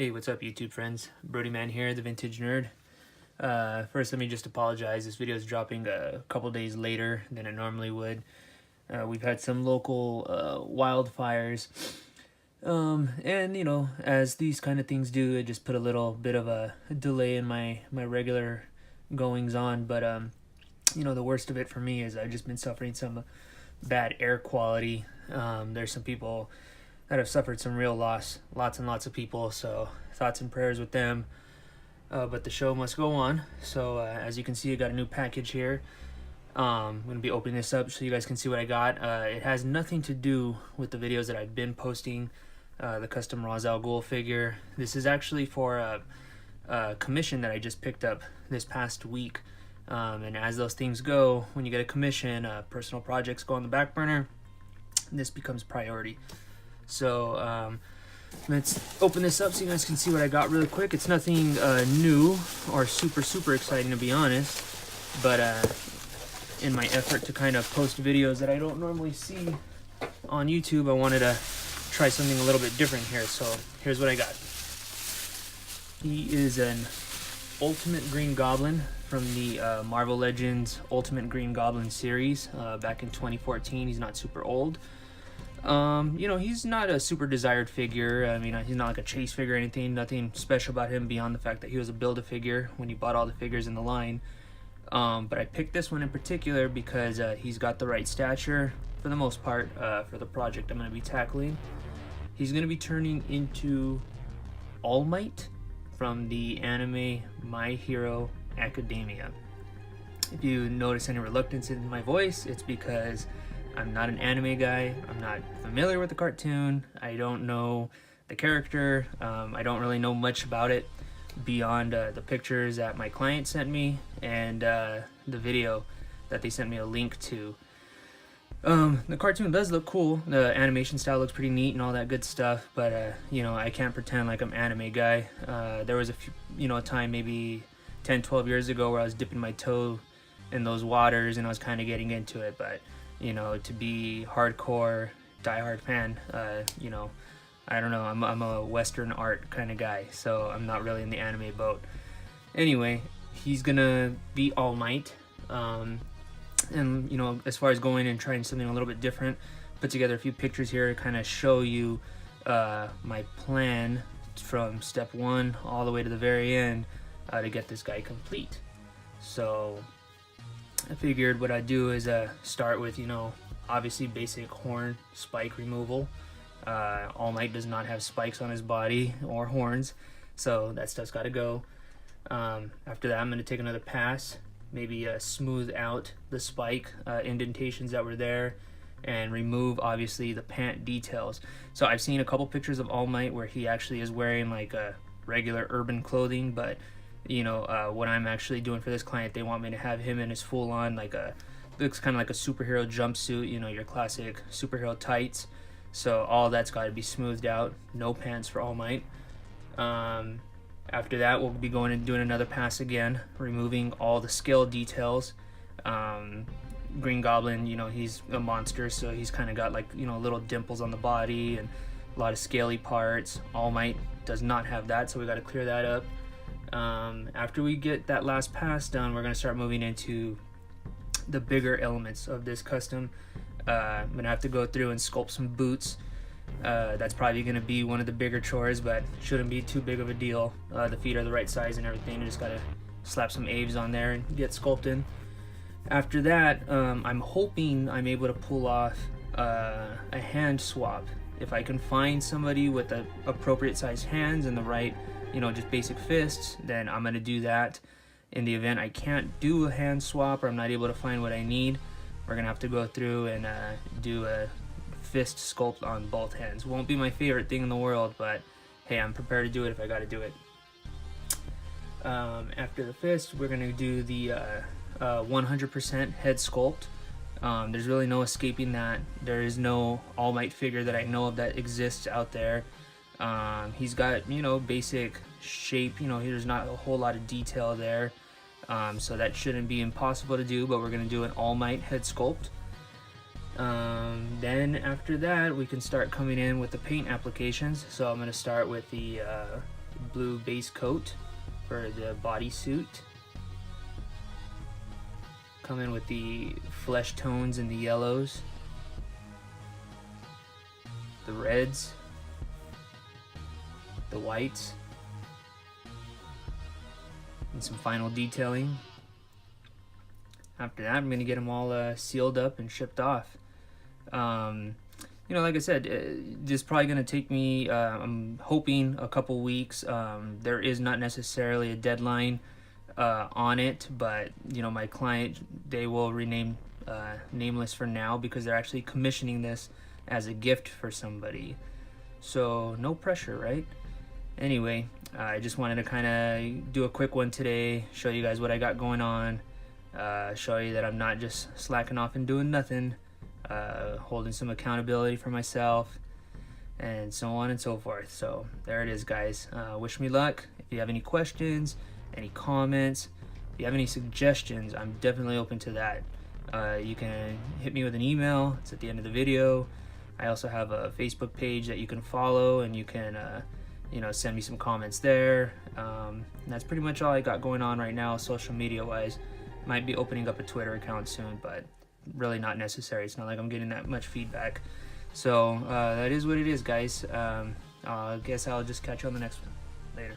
Hey, what's up YouTube friends? Brody Man here, the Vintage Nerd. First, let me just apologize. This video is dropping a couple days later than it normally would. We've had some local wildfires. And, you know, as these kind of things do, it just put a little bit of a delay in my regular goings on. But, you know, the worst of it for me is I've just been suffering some bad air quality. There's some people that have suffered some real loss, lots and lots of people, so thoughts and prayers with them. But the show must go on. So as you can see, I got a new package here. I'm going to be opening this up so you guys can see what I got. It has nothing to do with the videos that I've been posting, the custom Ra's al Ghul figure. This is actually for a commission that I just picked up this past week. And as those things go, when you get a commission, personal projects go on the back burner. This becomes priority. So let's open this up so you guys can see what I got really quick. It's nothing new or super exciting, to be honest, but in my effort to kind of post videos that I don't normally see on YouTube, I wanted to try something a little bit different here. So here's what I got. He is an Ultimate Green Goblin from the Marvel Legends Ultimate Green Goblin series back in 2014. He's not super old. You know, he's not a super desired figure. I mean, he's not like a chase figure or anything. Nothing special about him beyond the fact that he was a Build-a-Figure when you bought all the figures in the line. But I picked this one in particular because he's got the right stature for the most part for the project I'm going to be tackling. He's going to be turning into All Might from the anime My Hero Acedemia. If you notice any reluctance in my voice, it's because I'm not an anime guy. I'm not familiar with the cartoon. I don't know the character. I don't really know much about it beyond the pictures that my client sent me and the video that they sent me a link to. The cartoon does look cool. The animation style looks pretty neat and all that good stuff, but you know, I can't pretend like I'm an anime guy. There was a time maybe 10-12 years ago where I was dipping my toe in those waters and I was kind of getting into it, but you know, to be hardcore, diehard fan, you know, I don't know, I'm a Western art kind of guy, so I'm not really in the anime boat. Anyway, he's gonna be All Might, and you know, as far as going and trying something a little bit different, put together a few pictures here to kind of show you my plan from step one all the way to the very end to get this guy complete. So I figured what I'd do is start with, you know, obviously basic horn spike removal. All Might does not have spikes on his body or horns, so that stuff's got to go. After that, I'm going to take another pass, maybe smooth out the spike indentations that were there and remove obviously the pant details. So I've seen a couple pictures of All Might where he actually is wearing like a regular urban clothing, but you know, what I'm actually doing for this client, they want me to have him in his full-on, like looks kind of like a superhero jumpsuit, you know, your classic superhero tights. So all that's got to be smoothed out. No pants for All Might. After that, we'll be going and doing another pass again, removing all the scale details. Green Goblin, you know, he's a monster, so he's kind of got like, you know, little dimples on the body and a lot of scaly parts. All Might does not have that, so we got to clear that up. After we get that last pass done, we're going to start moving into the bigger elements of this custom. I'm going to have to go through and sculpt some boots. That's probably going to be one of the bigger chores, but shouldn't be too big of a deal. The feet are the right size and everything. You just got to slap some Aves on there and get sculpted. After that, I'm hoping I'm able to pull off a hand swap. If I can find somebody with the appropriate sized hands and the right, you know, just basic fists, then I'm going to do that. In the event I can't do a hand swap or I'm not able to find what I need, we're going to have to go through and do a fist sculpt on both hands. Won't be my favorite thing in the world, but hey, I'm prepared to do it if I got to do it. After the fist, we're going to do the 100% head sculpt. There's really no escaping that. There is no All Might figure that I know of that exists out there. He's got, you know, basic shape, you know, there's not a whole lot of detail there, so that shouldn't be impossible to do, but we're going to do an All Might head sculpt. Then after that, we can start coming in with the paint applications. So I'm going to start with the blue base coat for the bodysuit. Come in with the flesh tones and the yellows, the reds, the whites, and some final detailing. After that, I'm going to get them all sealed up and shipped off. You know, like I said, this is probably going to take me, I'm hoping, a couple weeks. There is not necessarily a deadline on it, but, you know, my client, they will rename nameless for now because they're actually commissioning this as a gift for somebody. So, no pressure, right? Anyway, I just wanted to kind of do a quick one today, show you guys what I got going on, show you that I'm not just slacking off and doing nothing. Holding some accountability for myself, and so on and so forth. So there it is, guys. Wish me luck. If you have any questions, any comments, if you have any suggestions, I'm definitely open to that. You can hit me with an email. It's at the end of the video. I also have a Facebook page that you can follow, and you can you know, send me some comments there. And that's pretty much all I got going on right now, social media wise. Might be opening up a Twitter account soon, but really not necessary. It's not like I'm getting that much feedback. So that is what it is, guys. I guess I'll just catch you on the next one. Later.